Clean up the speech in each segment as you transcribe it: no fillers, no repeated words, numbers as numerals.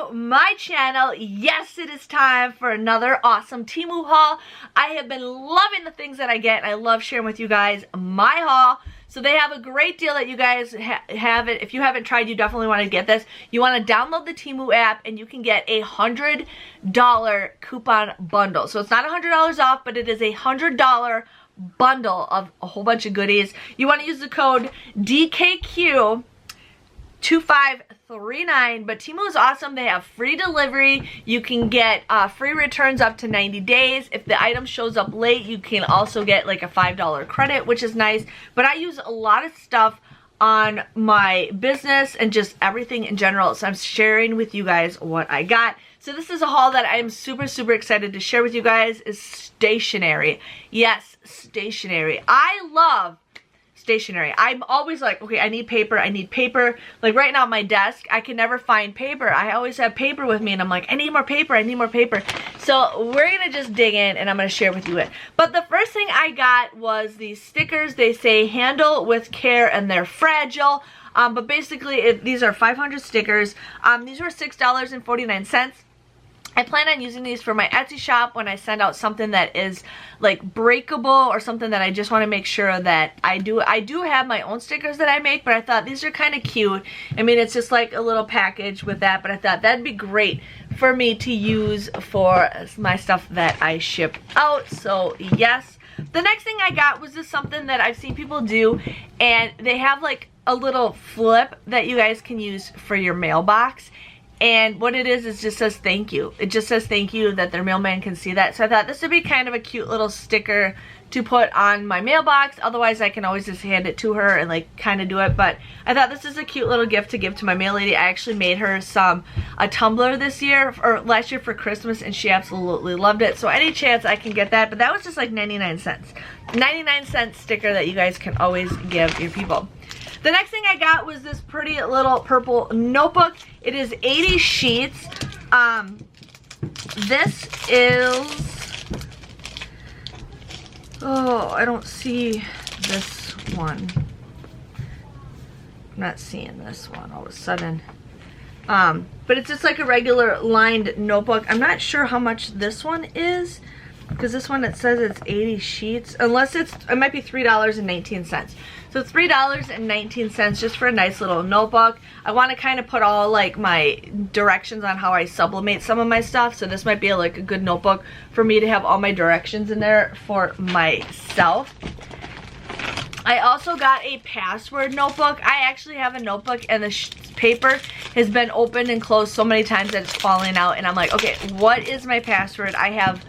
to my channel. Yes, it is time for another awesome Temu haul. I have been loving the things that I get. I love sharing with you guys my haul. So they have a great deal that you guys have it. If you haven't tried, you definitely want to get this. You want to download the Temu app and you can get a $100 coupon bundle. So it's not $100 off, but it is a $100 bundle of a whole bunch of goodies. You want to use the code DKQ2539, but Temu is awesome. They have free delivery. You can get free returns up to 90 days. If the item shows up late, you can also get like a $5 credit, which is nice. But I use a lot of stuff on my business and just everything in general, so I'm sharing with you guys what I got. So this is a haul that I'm super excited to share with you guys. Is stationery. Yes, stationery. I love stationery. I'm always like, okay, I need paper. Like right now at my desk, I can never find paper. I always have paper with me and I'm like, I need more paper. So we're gonna just dig in and I'm gonna share with you it. But the first thing I got was these stickers. They say handle with care and they're fragile. But basically these are 500 stickers. These were $6.49. I plan on using these for my Etsy shop when I send out something that is like breakable or something that I just want to make sure that I do have my own stickers that I make, but I thought these are kind of cute. I mean, it's just like a little package with that, but I thought that'd be great for me to use for my stuff that I ship out. So yes. The next thing I got was just something that I've seen people do, and they have like a little flip that you guys can use for your mailbox. And what it is just says thank you. It just says thank you, that their mailman can see that. So I thought this would be kind of a cute little sticker to put on my mailbox. Otherwise, I can always just hand it to her and like kind of do it. But I thought this is a cute little gift to give to my mail lady. I actually made her a tumbler this year, or last year for Christmas, and she absolutely loved it. So any chance I can get that. But that was just like 99 cents. 99-cent sticker that you guys can always give your people. The next thing I got was this pretty little purple notebook. It is 80 sheets. This is, oh, I don't see this one. I'm not seeing this one all of a sudden. But it's just like a regular lined notebook. I'm not sure how much this one is, because this one, it says it's 80 sheets, unless it might be $3.19. So it's $3.19 just for a nice little notebook. I want to kind of put all like my directions on how I sublimate some of my stuff. So this might be like a good notebook for me to have all my directions in there for myself. I also got a password notebook. I actually have a notebook and the paper has been opened and closed so many times that it's falling out. And I'm like, okay, what is my password? I have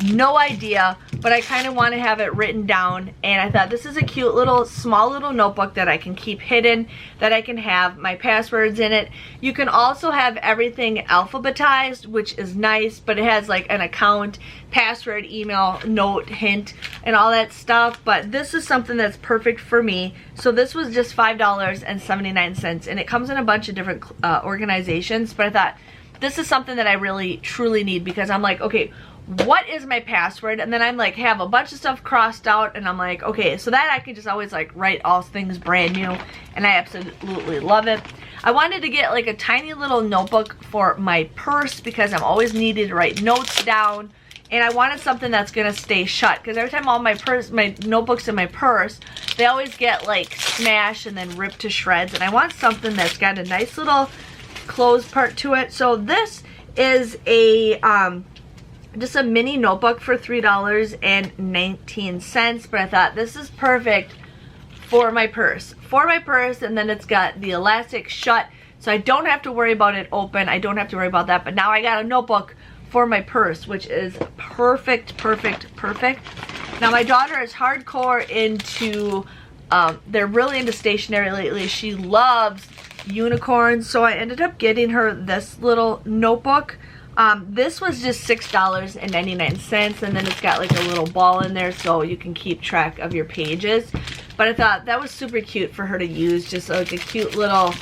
no idea, but I kind of want to have it written down, and I thought this is a cute little small little notebook that I can keep hidden, that I can have my passwords in it. You can also have everything alphabetized, which is nice, but it has like an account, password, email, note, hint, and all that stuff. But this is something that's perfect for me. So this was just $5.79, and it comes in a bunch of different organizations, but I thought this is something that I really truly need, because I'm like, okay, what is my password? And then I'm like, have a bunch of stuff crossed out, and I'm like, okay, so that I can just always like write all things brand new, and I absolutely love it. I wanted to get like a tiny little notebook for my purse, because I'm always needed to write notes down, and I wanted something that's gonna stay shut, because every time all my notebooks in my purse, they always get like smashed and then ripped to shreds, and I want something that's got a nice little closed part to it. So this is a just a mini notebook for $3.19, but I thought this is perfect for my purse. And then it's got the elastic shut, so I don't have to worry about it open. I don't have to worry about that, but now I got a notebook for my purse, which is perfect. Now my daughter is hardcore into, they're really into stationery lately. She loves unicorns, so I ended up getting her this little notebook. This was just $6.99, and then it's got like a little ball in there so you can keep track of your pages. But I thought that was super cute for her to use, just like a cute little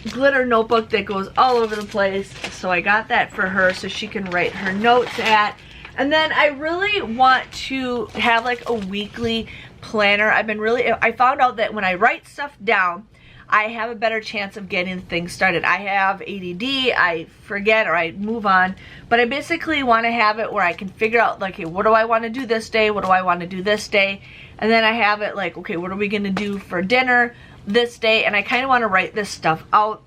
glitter notebook that goes all over the place. So I got that for her so she can write her notes at. And then I really want to have like a weekly planner. I found out that when I write stuff down, I have a better chance of getting things started. I have ADD, I forget or I move on, but I basically want to have it where I can figure out like, hey, what do I want to do this day? What do I want to do this day? And then I have it like, okay, what are we going to do for dinner this day? And I kind of want to write this stuff out.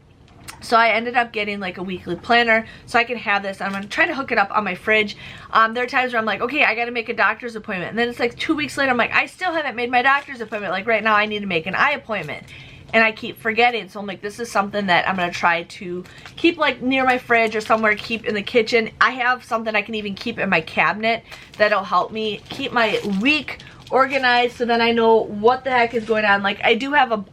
So I ended up getting like a weekly planner so I can have this. I'm going to try to hook it up on my fridge. There are times where I'm like, okay, I got to make a doctor's appointment. And then it's like 2 weeks later, I'm like, I still haven't made my doctor's appointment. Like right now I need to make an eye appointment. And I keep forgetting. So I'm like, this is something that I'm going to try to keep like near my fridge or somewhere, keep in the kitchen. I have something I can even keep in my cabinet that'll help me keep my week organized so then I know what the heck is going on. Like I do have a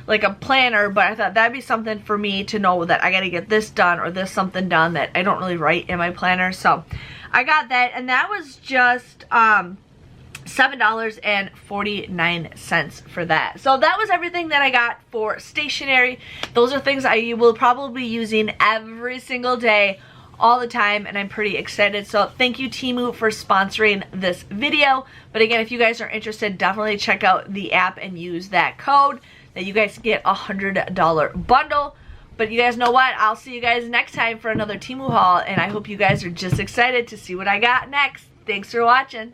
like a planner, but I thought that'd be something for me to know that I gotta get this done or this something done that I don't really write in my planner. So I got that, and that was just $7.49 for that. So that was everything that I got for stationery. Those are things I will probably be using every single day, all the time, and I'm pretty excited. So thank you Temu for sponsoring this video. But again, if you guys are interested, definitely check out the app and use that code that you guys get a $100 bundle. But you guys know what? I'll see you guys next time for another Temu haul, and I hope you guys are just excited to see what I got next. Thanks for watching.